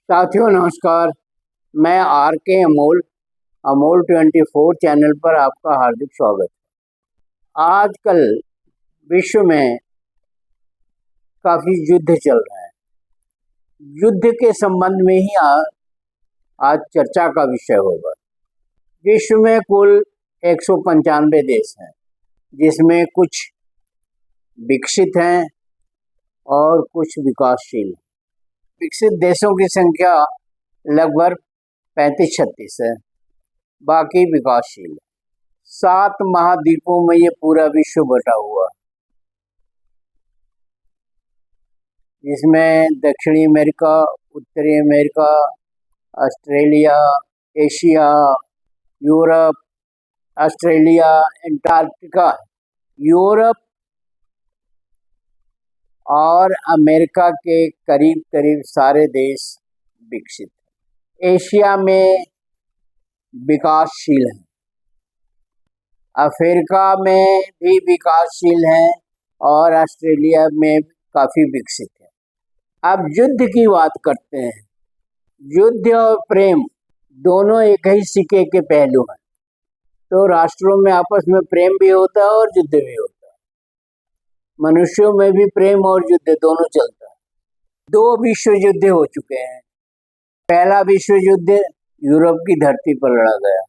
साथियों नमस्कार। मैं आर के अमोल अमोल 24 चैनल पर आपका हार्दिक स्वागत है। आजकल विश्व में काफी युद्ध चल रहा है। युद्ध के संबंध में ही आज चर्चा का विषय होगा। विश्व में कुल 195 देश हैं, जिसमें कुछ विकसित हैं और कुछ विकासशील हैं। विकसित देशों की संख्या लगभग 35-36 है, बाकी विकासशील है। 7 महाद्वीपों में ये पूरा विश्व बटा हुआ है, जिसमें दक्षिणी अमेरिका, उत्तरी America, Australia, Asia, Europe, Australia, Antarctica, Europe और अमेरिका के करीब करीब सारे देश विकसित हैं। एशिया में विकासशील हैं, अफ्रीका में भी विकासशील हैं और ऑस्ट्रेलिया में काफी विकसित है। अब युद्ध की बात करते हैं। युद्ध और प्रेम दोनों एक ही सिक्के के पहलू हैं। तो राष्ट्रों में आपस में प्रेम भी होता है और युद्ध भी होता है। मनुष्यों में भी प्रेम और युद्ध दोनों चलता है। 2 विश्व युद्ध हो चुके हैं। पहला विश्व युद्ध यूरोप की धरती पर लड़ा गया।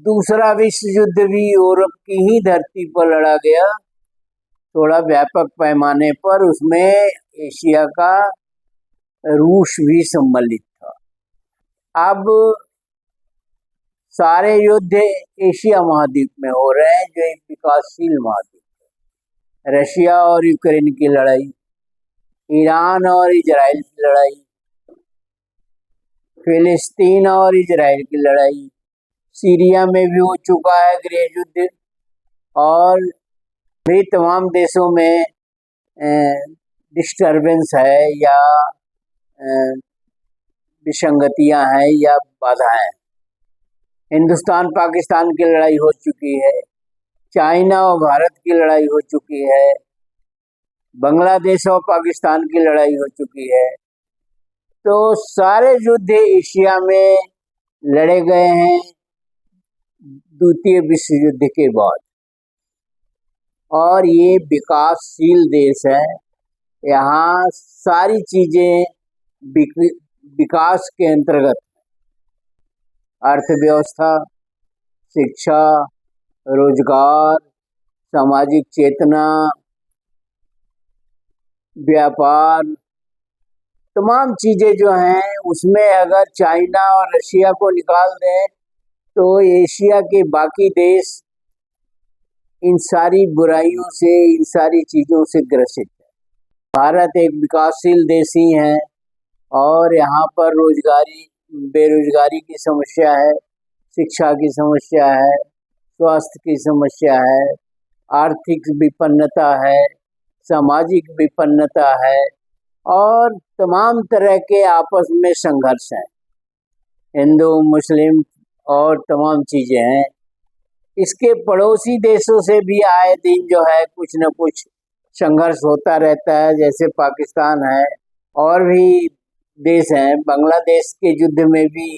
दूसरा विश्व युद्ध भी यूरोप की ही धरती पर लड़ा गया, थोड़ा व्यापक पैमाने पर। उसमें एशिया का रूस भी सम्मिलित था। अब सारे युद्ध एशिया महाद्वीप में हो रहे हैं, जो एक विकासशील महाद्वीप है। रशिया और यूक्रेन की लड़ाई, ईरान और इजराइल की लड़ाई, फिलिस्तीन और इजराइल की लड़ाई, सीरिया में भी हो चुका है गृह युद्ध, और भी तमाम देशों में डिस्टर्बेंस है या विसंगतियां हैं या बाधाएं। हिंदुस्तान पाकिस्तान की लड़ाई हो चुकी है, चाइना और भारत की लड़ाई हो चुकी है, बांग्लादेश और पाकिस्तान की लड़ाई हो चुकी है। तो सारे युद्ध एशिया में लड़े गए हैं द्वितीय विश्व युद्ध के बाद, और ये विकासशील देश है। यहाँ सारी चीजें विकास के अंतर्गत, अर्थव्यवस्था, शिक्षा, रोजगार, सामाजिक चेतना, व्यापार, तमाम चीजें जो हैं, उसमें अगर चाइना और रशिया को निकाल दें तो एशिया के बाकी देश इन सारी बुराइयों से, इन सारी चीजों से ग्रसित है। भारत एक विकासशील देश ही है, और यहाँ पर बेरोजगारी की समस्या है, शिक्षा की समस्या है, स्वास्थ्य की समस्या है, आर्थिक विपन्नता है, सामाजिक विपन्नता है, और तमाम तरह के आपस में संघर्ष हैं, हिंदू मुस्लिम और तमाम चीजें हैं। इसके पड़ोसी देशों से भी आए दिन जो है कुछ न कुछ संघर्ष होता रहता है, जैसे पाकिस्तान है और भी देश हैं। बांग्लादेश के युद्ध में भी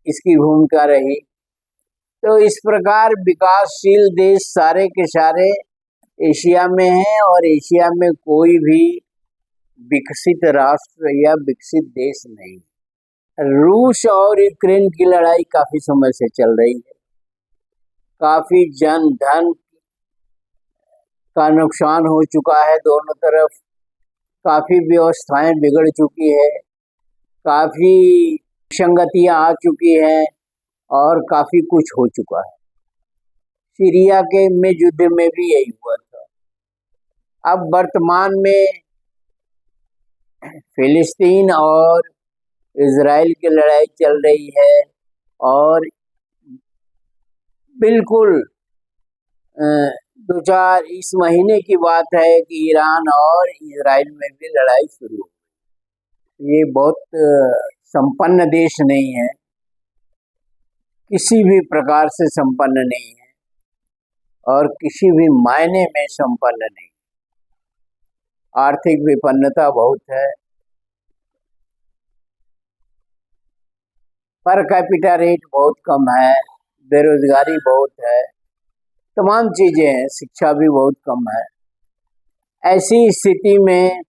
इसकी भूमिका रही। तो इस प्रकार विकासशील देश सारे के सारे एशिया में हैं, और एशिया में कोई भी विकसित राष्ट्र या विकसित देश नहीं। रूस और यूक्रेन की लड़ाई काफी समय से चल रही है। काफी जन धन का नुकसान हो चुका है दोनों तरफ, काफी व्यवस्थाएं बिगड़ चुकी है, काफी विसंगतियां आ चुकी हैं, और काफी कुछ हो चुका है। सीरिया के युद्ध में भी यही हुआ था। अब वर्तमान में फिलिस्तीन और इजराइल की लड़ाई चल रही है, और बिल्कुल 2-4 इस महीने की बात है कि ईरान और इजराइल में भी लड़ाई शुरू हुई। ये बहुत संपन्न देश नहीं है, किसी भी प्रकार से संपन्न नहीं है, और किसी भी मायने में संपन्न नहीं। आर्थिक विपन्नता बहुत है, पर कैपिटा रेट बहुत कम है, बेरोजगारी बहुत है, तमाम चीज़ें हैं, शिक्षा भी बहुत कम है। ऐसी स्थिति में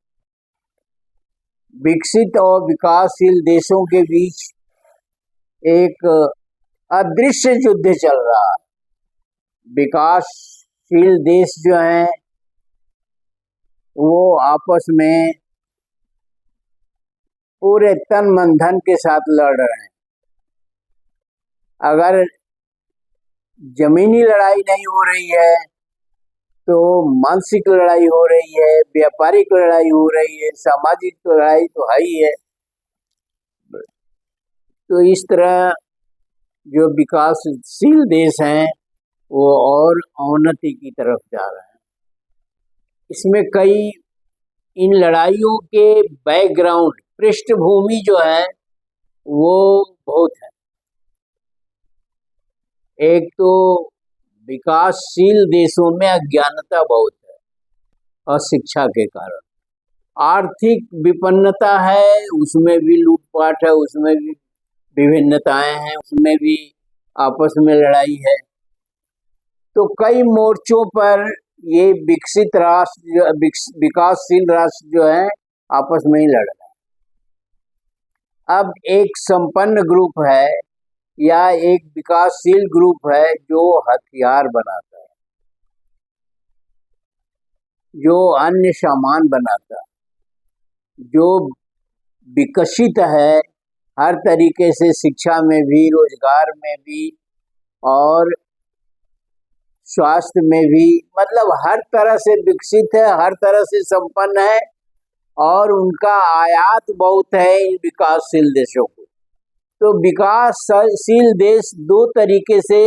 विकसित और विकासशील देशों के बीच एक अदृश्य युद्ध चल रहा है। विकासशील देश जो हैं वो आपस में पूरे तन मन धन के साथ लड़ रहे हैं। अगर जमीनी लड़ाई नहीं हो रही है तो मानसिक लड़ाई हो रही है, व्यापारिक लड़ाई हो रही है, सामाजिक लड़ाई तो है ही है। तो इस तरह जो विकासशील देश हैं वो और अवनति की तरफ जा रहे हैं। इसमें कई इन लड़ाइयों के बैकग्राउंड पृष्ठभूमि जो है वो बहुत है। एक तो विकासशील देशों में अज्ञानता बहुत है अशिक्षा के कारण। आर्थिक विपन्नता है, उसमें भी लूटपाट है, उसमें भी विभिन्नताएं हैं, उसमें भी आपस में लड़ाई है। तो कई मोर्चों पर ये विकसित राष्ट्र, विकासशील राष्ट्र जो है आपस में ही लड़ रहे हैं। अब एक संपन्न ग्रुप है या एक विकासशील ग्रुप है जो हथियार बनाता है, जो अन्य सामान बनाता है, जो विकसित है हर तरीके से, शिक्षा में भी, रोजगार में भी और स्वास्थ्य में भी, मतलब हर तरह से विकसित है, हर तरह से संपन्न है और उनका आयात बहुत है इन विकासशील देशों को। तो विकासशील देश दो तरीके से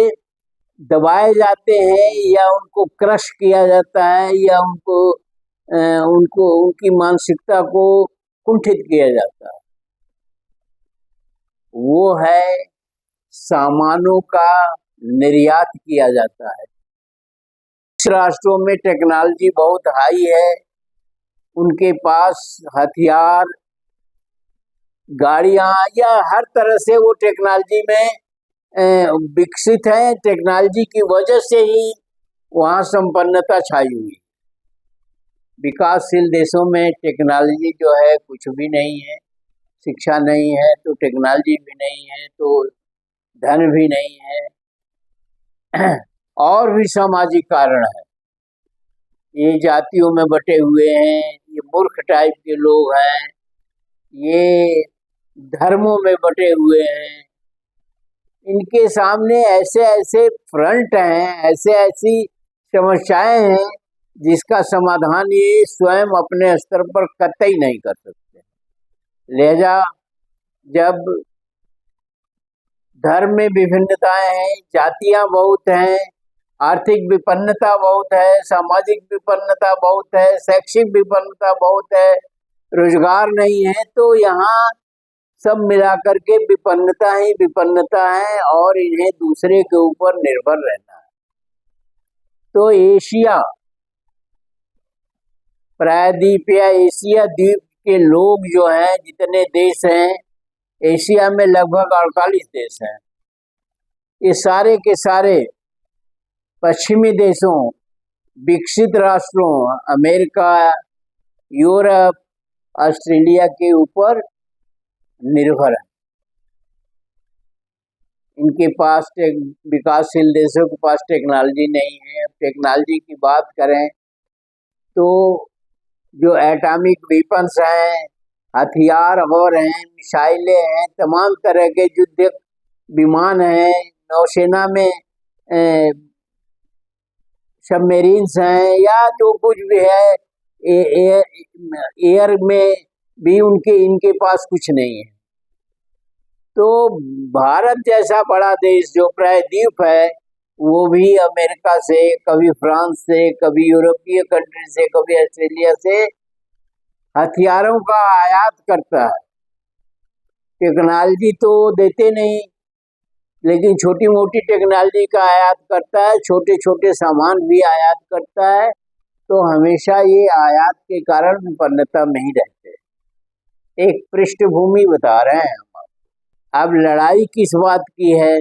दबाए जाते हैं, या उनको क्रश किया जाता है, या उनको उनकी मानसिकता को कुंठित किया जाता है। वो है सामानों का निर्यात किया जाता है। राष्ट्रों में टेक्नोलॉजी बहुत हाई है, उनके पास हथियार, गाड़ियां या हर तरह से वो टेक्नोलॉजी में विकसित है। टेक्नोलॉजी की वजह से ही वहाँ संपन्नता छाई हुई। विकासशील देशों में टेक्नोलॉजी जो है कुछ भी नहीं है, शिक्षा नहीं है तो टेक्नोलॉजी भी नहीं है, तो धन भी नहीं है और भी सामाजिक कारण है। ये जातियों में बटे हुए हैं, ये मूर्ख टाइप के लोग हैं, ये धर्मों में बटे हुए हैं। इनके सामने ऐसे ऐसे फ्रंट हैं, ऐसे ऐसी समस्याएं हैं जिसका समाधान ये स्वयं अपने स्तर पर कतई नहीं कर सकते। लिहाजा जब धर्म में विभिन्नताएं हैं, जातियां बहुत हैं, आर्थिक विपन्नता बहुत है, सामाजिक विपन्नता बहुत है, शैक्षिक विपन्नता बहुत है, रोजगार नहीं है, तो यहाँ सब मिलाकर के विपन्नता ही विपन्नता है और इन्हें दूसरे के ऊपर निर्भर रहना है। तो एशिया प्रायद्वीप या एशिया द्वीप के लोग जो हैं, जितने देश हैं एशिया में, लगभग 48 देश हैं। ये सारे के सारे पश्चिमी देशों, विकसित राष्ट्रों, अमेरिका, यूरोप, ऑस्ट्रेलिया के ऊपर निर्भर है। इनके पास विकासशील देशों के पास टेक्नोलॉजी नहीं है। टेक्नोलॉजी की बात करें तो जो एटॉमिक वेपन्स हैं, हथियार और हैं, मिसाइलें हैं, तमाम तरह के युद्ध विमान हैं, नौसेना में सबमरीन्स हैं, या जो कुछ भी है एयर में भी इनके पास कुछ नहीं है। तो भारत जैसा बड़ा देश जो प्रायद्वीप है, वो भी अमेरिका से, कभी फ्रांस से, कभी यूरोपीय कंट्री से, कभी ऑस्ट्रेलिया से हथियारों का आयात करता है। टेक्नोलॉजी तो देते नहीं, लेकिन छोटी मोटी टेक्नोलॉजी का आयात करता है, छोटे छोटे सामान भी आयात करता है। तो हमेशा ये आयात के कारण विपन्नता में ही रहते हैं। एक पृष्ठभूमि बता रहे हैं हम। अब लड़ाई किस बात की है?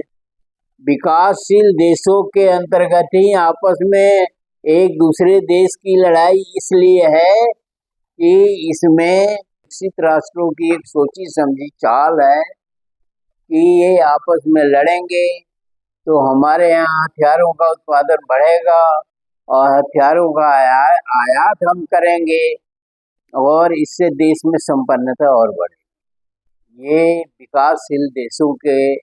विकासशील देशों के अंतर्गत ही आपस में एक दूसरे देश की लड़ाई इसलिए है कि इसमें विकसित राष्ट्रों की एक सोची समझी चाल है कि ये आपस में लड़ेंगे तो हमारे यहाँ हथियारों का उत्पादन बढ़ेगा और हथियारों का आयात हम करेंगे और इससे देश में संपन्नता और बढ़ेगी। ये विकासशील देशों के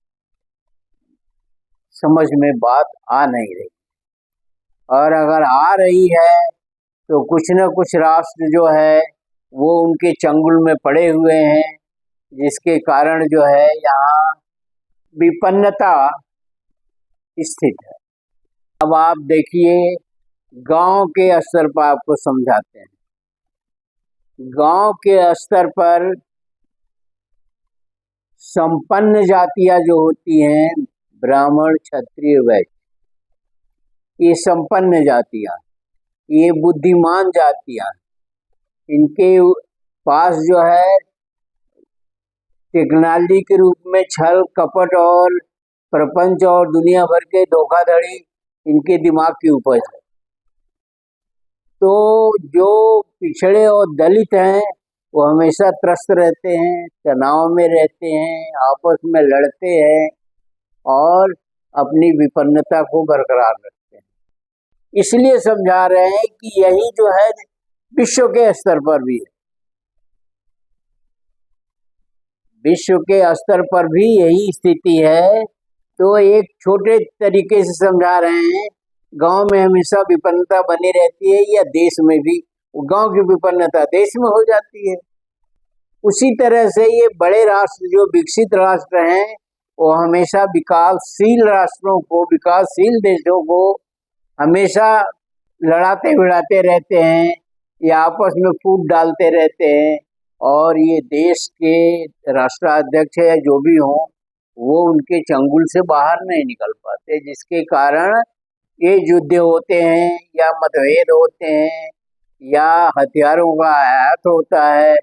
समझ में बात आ नहीं रही, और अगर आ रही है तो कुछ न कुछ राष्ट्र जो है वो उनके चंगुल में पड़े हुए हैं, जिसके कारण जो है यहाँ विपन्नता स्थित है। अब आप देखिए, गांव के स्तर पर आपको समझाते हैं। गांव के स्तर पर संपन्न जातियां जो होती हैं, ब्राह्मण, क्षत्रिय, वैश्य, ये संपन्न जातियां, ये बुद्धिमान जातियां, इनके पास जो है टेक्नोलॉजी के रूप में छल कपट और प्रपंच और दुनिया भर के धोखाधड़ी इनके दिमाग की उपज है। तो जो पिछड़े और दलित हैं वो हमेशा त्रस्त रहते हैं, तनाव में रहते हैं, आपस में लड़ते हैं और अपनी विपन्नता को बरकरार रखते हैं। इसलिए समझा रहे हैं कि यही जो है विश्व के स्तर पर भी है, विश्व के स्तर पर भी यही स्थिति है। तो एक छोटे तरीके से समझा रहे हैं, गांव में हमेशा विपन्नता बनी रहती है या देश में भी गांव की विपन्नता देश में हो जाती है। उसी तरह से ये बड़े राष्ट्र जो विकसित राष्ट्र हैं वो हमेशा विकासशील राष्ट्रों को, विकासशील देशों को हमेशा लड़ाते भिड़ाते रहते हैं या आपस में फूट डालते रहते हैं, और ये देश के राष्ट्राध्यक्ष या जो भी हों वो उनके चंगुल से बाहर नहीं निकल पाते, जिसके कारण ये युद्ध होते हैं या मतभेद होते हैं या हथियारों का आयात होता है,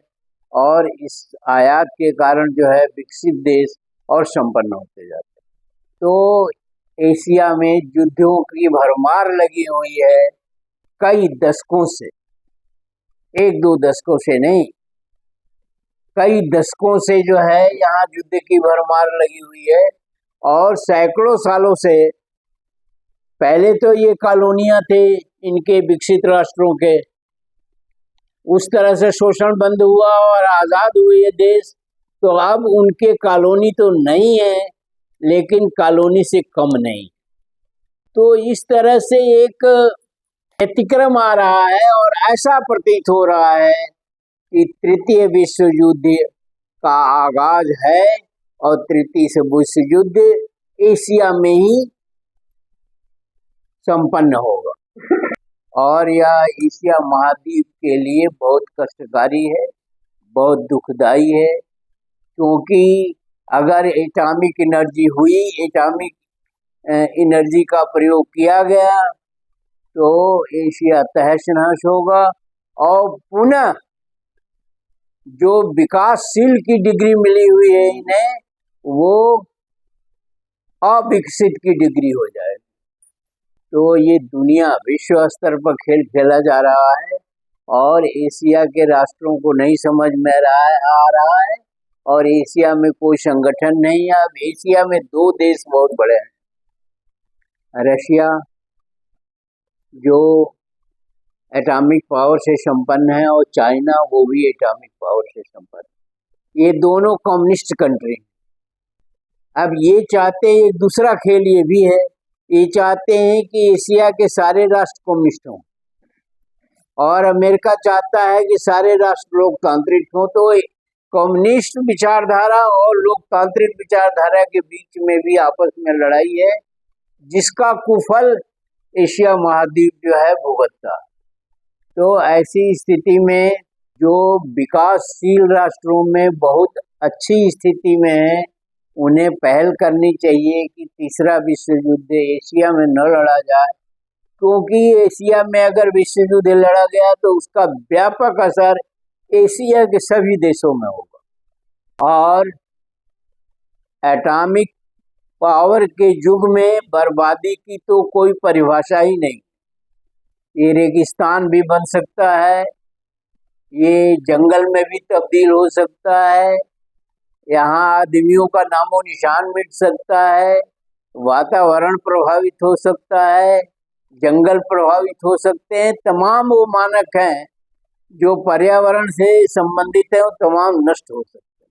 और इस आयात के कारण जो है विकसित देश और संपन्न होते जाते हैं। तो एशिया में युद्धों की भरमार लगी हुई है कई दशकों से, एक दो दशकों से नहीं, कई दशकों से जो है यहाँ युद्ध की भरमार लगी हुई है। और सैकड़ों सालों से, पहले तो ये कॉलोनियां थे इनके विकसित राष्ट्रों के, उस तरह से शोषण बंद हुआ और आज़ाद हुए ये देश, तो अब उनके कॉलोनी तो नहीं है लेकिन कॉलोनी से कम नहीं। तो इस तरह से एक व्यतिक्रम आ रहा है और ऐसा प्रतीत हो रहा है कि तृतीय विश्व युद्ध का आगाज है और तृतीय विश्व युद्ध एशिया में ही संपन्न होगा, और यह एशिया महाद्वीप के लिए बहुत कष्टकारी है, बहुत दुखदाई है, क्योंकि अगर एटॉमिक एनर्जी हुई, एटॉमिक एनर्जी का प्रयोग किया गया तो एशिया तहस नहस होगा और पुनः जो विकासशील की डिग्री मिली हुई है इन्हें, वो अविकसित की डिग्री हो जाएगी। तो ये दुनिया विश्व स्तर पर खेल खेला जा रहा है और एशिया के राष्ट्रों को नहीं समझ में आ रहा है, और एशिया में कोई संगठन नहीं है। अब एशिया में दो देश बहुत बड़े हैं, रशिया जो एटॉमिक पावर से संपन्न है और चाइना, वो भी एटॉमिक पावर से संपन्न है। ये दोनों कम्युनिस्ट कंट्री हैं। अब ये चाहते हैं, एक दूसरा खेल ये भी है, ये चाहते हैं कि एशिया के सारे राष्ट्र कम्युनिस्ट हों और अमेरिका चाहता है कि सारे राष्ट्र लोकतांत्रिक हों। तो कम्युनिस्ट विचारधारा और लोकतांत्रिक विचारधारा के बीच में भी आपस में लड़ाई है, जिसका कुफल एशिया महाद्वीप जो है भुगतता। तो ऐसी स्थिति में जो विकासशील राष्ट्रों में बहुत अच्छी स्थिति में है, उन्हें पहल करनी चाहिए कि तीसरा विश्व युद्ध एशिया में न लड़ा जाए, क्योंकि एशिया में अगर विश्व युद्ध लड़ा गया तो उसका व्यापक असर एशिया के सभी देशों में होगा। और एटॉमिक पावर के युग में बर्बादी की तो कोई परिभाषा ही नहीं। ये रेगिस्तान भी बन सकता है, ये जंगल में भी तब्दील हो सकता है, यहाँ आदमियों का नामो निशान मिट सकता है, वातावरण प्रभावित हो सकता है, जंगल प्रभावित हो सकते हैं। तमाम वो मानक हैं जो पर्यावरण से संबंधित है, वो तमाम नष्ट हो सकते हैं,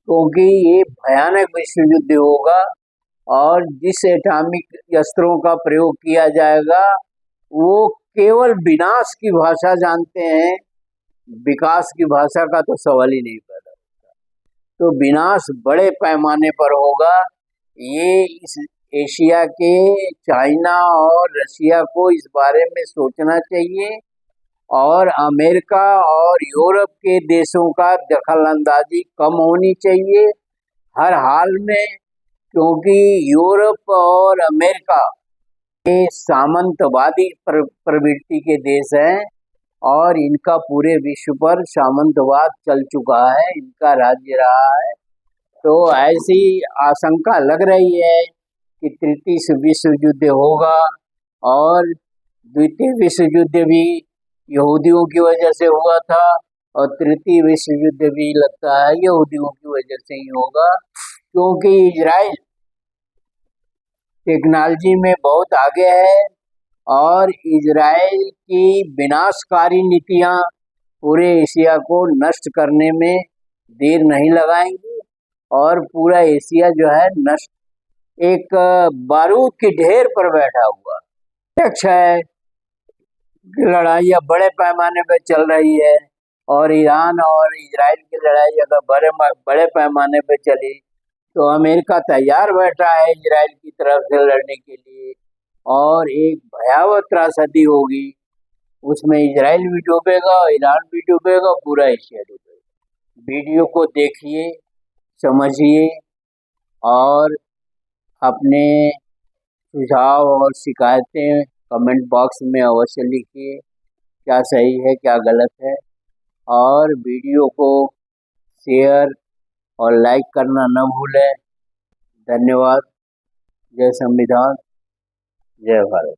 क्योंकि ये भयानक विश्व युद्ध होगा और जिस एटॉमिक अस्त्रों का प्रयोग किया जाएगा वो केवल विनाश की भाषा जानते हैं, विकास की भाषा का तो सवाल ही नहीं पैदा होता। तो विनाश बड़े पैमाने पर होगा। ये इस एशिया के चाइना और रशिया को इस बारे में सोचना चाहिए और अमेरिका और यूरोप के देशों का दखलंदाजी कम होनी चाहिए हर हाल में, क्योंकि यूरोप और अमेरिका ये सामंतवादी प्रवृत्ति के देश हैं और इनका पूरे विश्व पर सामंतवाद चल चुका है, इनका राज्य रहा है। तो ऐसी आशंका लग रही है कि तृतीय विश्व युद्ध होगा और द्वितीय विश्व युद्ध भी यहूदियों की वजह से हुआ था और तृतीय विश्व युद्ध भी लगता है यहूदियों की वजह से ही होगा, क्योंकि इजराइल टेक्नोलॉजी में बहुत आगे है और इजराइल की विनाशकारी नीतियां पूरे एशिया को नष्ट करने में देर नहीं लगाएंगी और पूरा एशिया जो है नष्ट एक बारूद के ढेर पर बैठा हुआ प्रत्यक्ष है। लड़ाइयाँ बड़े पैमाने पर चल रही है और ईरान और इजराइल की लड़ाई अगर बड़े पैमाने पर चली तो अमेरिका तैयार बैठा है इजराइल की तरफ से लड़ने के लिए और एक भयावह त्रासदी होगी। उसमें इजराइल भी डूबेगा, ईरान भी डूबेगा, पूरा एशिया डूबेगा। वीडियो को देखिए, समझिए और अपने सुझाव और शिकायतें कमेंट बॉक्स में अवश्य लिखिए, क्या सही है क्या गलत है, और वीडियो को शेयर और लाइक करना न भूलें। धन्यवाद। जय संविधान, जय भारत।